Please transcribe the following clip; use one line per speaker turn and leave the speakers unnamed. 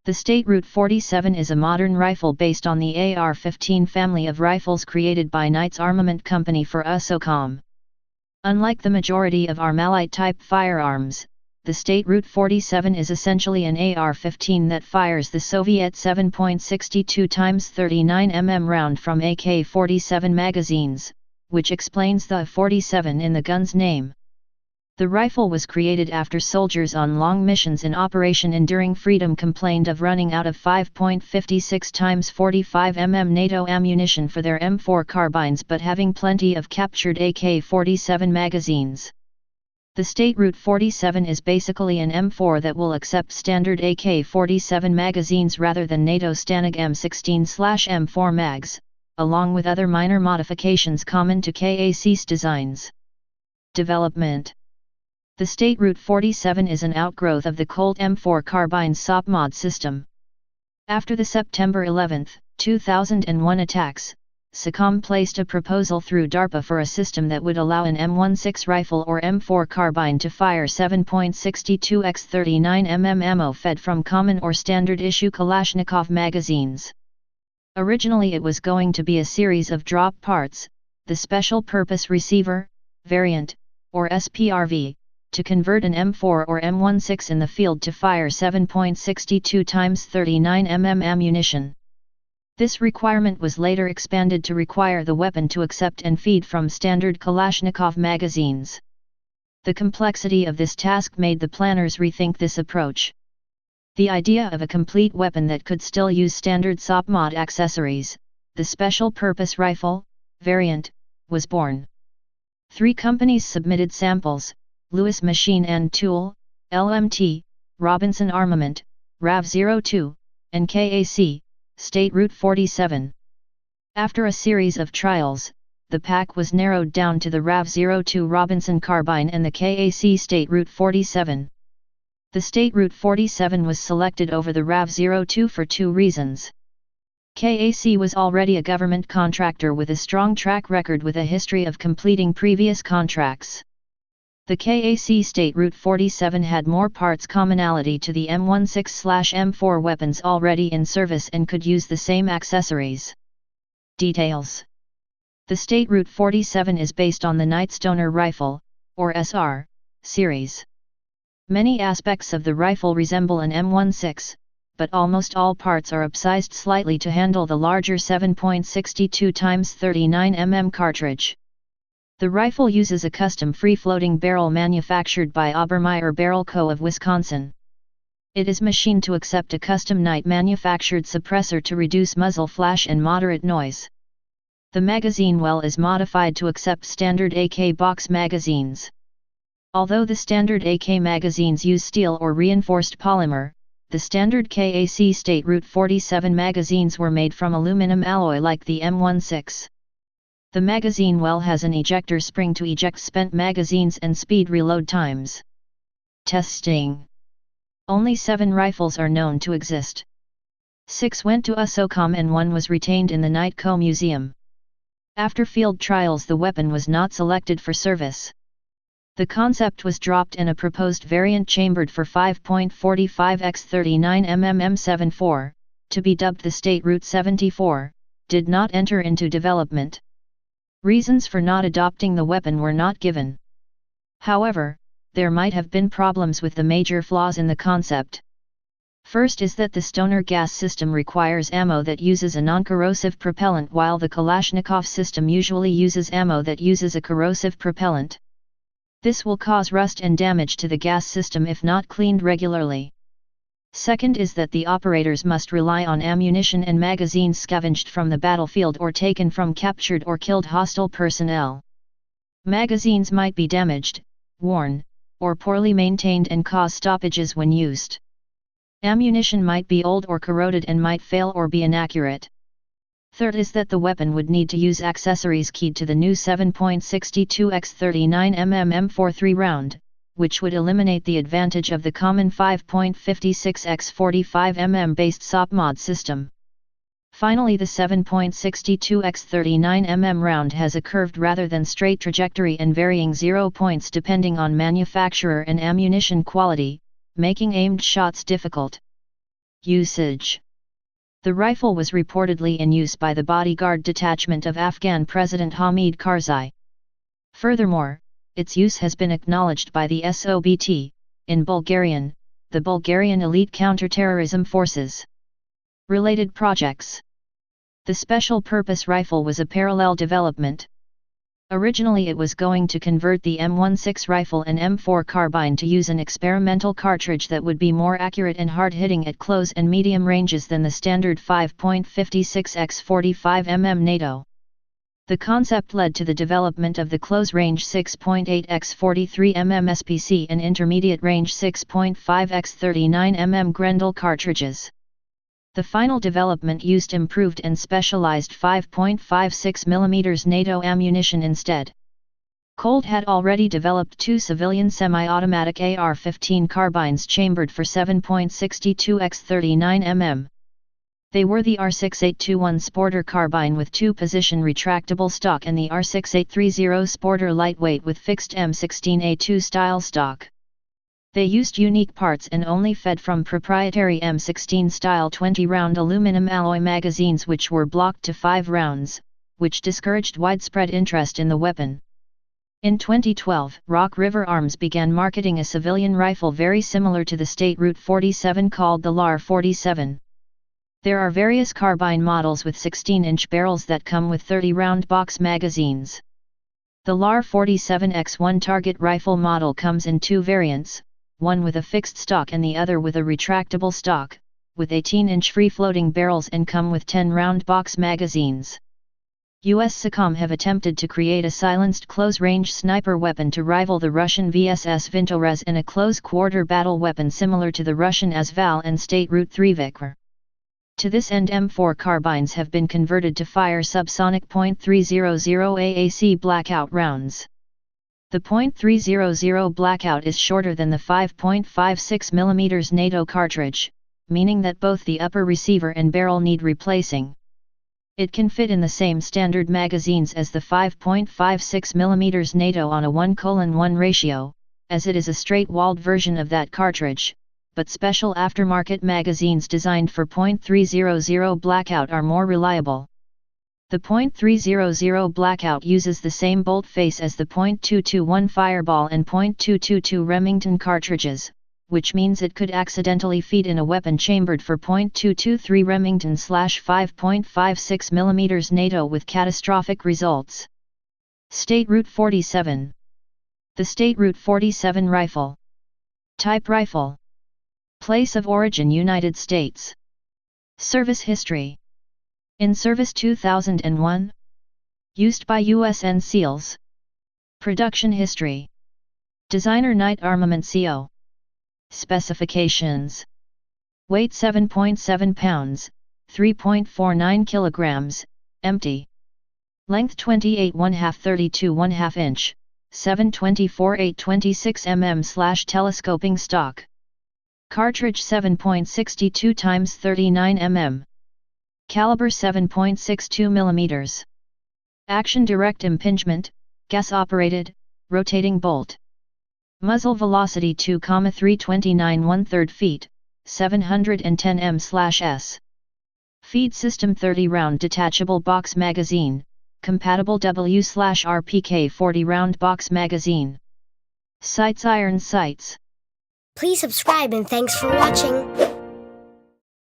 The State Route 47 is a modern rifle based on the AR-15 family of rifles created by Knight's Armament Company for USOCOM. Unlike the majority of Armalite-type firearms, the State Route 47 is essentially an AR-15 that fires the Soviet 7.62 x 39 mm round from AK-47 magazines, which explains the 47 in the gun's name. The rifle was created after soldiers on long missions in Operation Enduring Freedom complained of running out of 5.56 x 45 mm NATO ammunition for their M4 carbines but having plenty of captured AK-47 magazines. The State Route 47 is basically an M4 that will accept standard AK-47 magazines rather than NATO Stanag M16/M4 mags, along with other minor modifications common to KAC's designs. Development. The State Route 47 is an outgrowth of the Colt M4 carbine SOP mod system. After the September 11, 2001 attacks, SOCOM placed a proposal through DARPA for a system that would allow an M16 rifle or M4 carbine to fire 7.62 x 39 mm ammo fed from common or standard issue Kalashnikov magazines. Originally it was going to be a series of drop parts, the Special Purpose Receiver, variant, or SPRV, to convert an M4 or M16 in the field to fire 7.62 x 39 mm ammunition. This requirement was later expanded to require the weapon to accept and feed from standard Kalashnikov magazines. The complexity of this task made the planners rethink this approach. The idea of a complete weapon that could still use standard SOP mod accessories, the Special Purpose Rifle, variant, was born. 3 companies submitted samples: Lewis Machine and Tool, LMT, Robinson Armament, RAV-02, and KAC, State Route 47. After a series of trials, the pack was narrowed down to the RAV-02 Robinson carbine and the KAC State Route 47. The State Route 47 was selected over the RAV-02 for 2 reasons. KAC was already a government contractor with a strong track record with a history of completing previous contracts. The KAC State Route 47 had more parts commonality to the M16/M4 weapons already in service and could use the same accessories. Details. The State Route 47 is based on the Knight Stoner rifle, or SR, series. Many aspects of the rifle resemble an M16, but almost all parts are upsized slightly to handle the larger 7.62 x 39 mm cartridge. The rifle uses a custom free-floating barrel manufactured by Obermeyer Barrel Co. of Wisconsin. It is machined to accept a custom Knight-manufactured suppressor to reduce muzzle flash and moderate noise. The magazine well is modified to accept standard AK box magazines. Although the standard AK magazines use steel or reinforced polymer, the standard KAC State Route 47 magazines were made from aluminum alloy like the M16. The magazine well has an ejector spring to eject spent magazines and speed reload times. Testing. Only 7 rifles are known to exist. 6 went to USOCOM and 1 was retained in the Knight Co. Museum. After field trials, the weapon was not selected for service. The concept was dropped and a proposed variant chambered for 5.45 x 39 mm M74, to be dubbed the State Route 74, did not enter into development. Reasons for not adopting the weapon were not given. However, there might have been problems with the major flaws in the concept. First is that the Stoner gas system requires ammo that uses a non-corrosive propellant while the Kalashnikov system usually uses ammo that uses a corrosive propellant. This will cause rust and damage to the gas system if not cleaned regularly. Second is that the operators must rely on ammunition and magazines scavenged from the battlefield or taken from captured or killed hostile personnel. Magazines might be damaged, worn, or poorly maintained and cause stoppages when used. Ammunition might be old or corroded and might fail or be inaccurate. Third is that the weapon would need to use accessories keyed to the new 7.62 x 39 mm M43 round, which would eliminate the advantage of the common 5.56 x 45 mm based SOP mod system. Finally, the 7.62 x 39 mm round has a curved rather than straight trajectory and varying 0 points depending on manufacturer and ammunition quality, making aimed shots difficult. Usage. The rifle was reportedly in use by the bodyguard detachment of Afghan President Hamid Karzai. Furthermore, its use has been acknowledged by the SOBT, in Bulgarian, the Bulgarian Elite Counterterrorism Forces. Related projects. The special purpose rifle was a parallel development. Originally it was going to convert the M16 rifle and M4 carbine to use an experimental cartridge that would be more accurate and hard-hitting at close and medium ranges than the standard 5.56 x 45 mm NATO. The concept led to the development of the close-range 6.8 x 43 mm SPC and intermediate-range 6.5 x 39 mm Grendel cartridges. The final development used improved and specialized 5.56 mm NATO ammunition instead. Colt had already developed two civilian semi-automatic AR-15 carbines chambered for 7.62 x 39 mm. They were the R6821 Sporter carbine with two-position retractable stock and the R6830 Sporter lightweight with fixed M16A2 style stock. They used unique parts and only fed from proprietary M16 style 20-round aluminum alloy magazines which were blocked to 5 rounds, which discouraged widespread interest in the weapon. In 2012, Rock River Arms began marketing a civilian rifle very similar to the State Route 47 called the LAR 47. There are various carbine models with 16-inch barrels that come with 30-round box magazines. The LAR 47X1 target rifle model comes in two variants, one with a fixed stock and the other with a retractable stock, with 18-inch free-floating barrels and come with 10-round box magazines. US SOCOM have attempted to create a silenced close-range sniper weapon to rival the Russian VSS Vintorez and a close-quarter battle weapon similar to the Russian Asval and State Route 3 Vikhr. To this end M4 carbines have been converted to fire subsonic .300 AAC blackout rounds. The .300 blackout is shorter than the 5.56 mm NATO cartridge, meaning that both the upper receiver and barrel need replacing. It can fit in the same standard magazines as the 5.56 mm NATO on a 1:1 ratio, as it is a straight-walled version of that cartridge, but special aftermarket magazines designed for .300 blackout are more reliable. The .300 blackout uses the same bolt face as the .221 Fireball and .222 Remington cartridges, which means it could accidentally feed in a weapon chambered for .223 Remington/5.56 mm NATO with catastrophic results. State Route 47. The State Route 47 rifle. Type rifle. Place of origin United States. Service history. In service 2001. Used by USN SEALs. Production history. Designer Knight Armament CO. Specifications. Weight 7.7 pounds, 3.49 kilograms, empty. Length 28 1/2 32 1/2 inch, 724 826 mm/telescoping stock. Cartridge 7.62 x 39 mm. Caliber 7.62 mm. Action direct impingement, gas operated, rotating bolt. Muzzle velocity 2,329 1/3 feet, 710 m/s. Feed system 30-round detachable box magazine, compatible W/RPK 40-round box magazine. Sights iron sights.
Please subscribe and thanks for watching.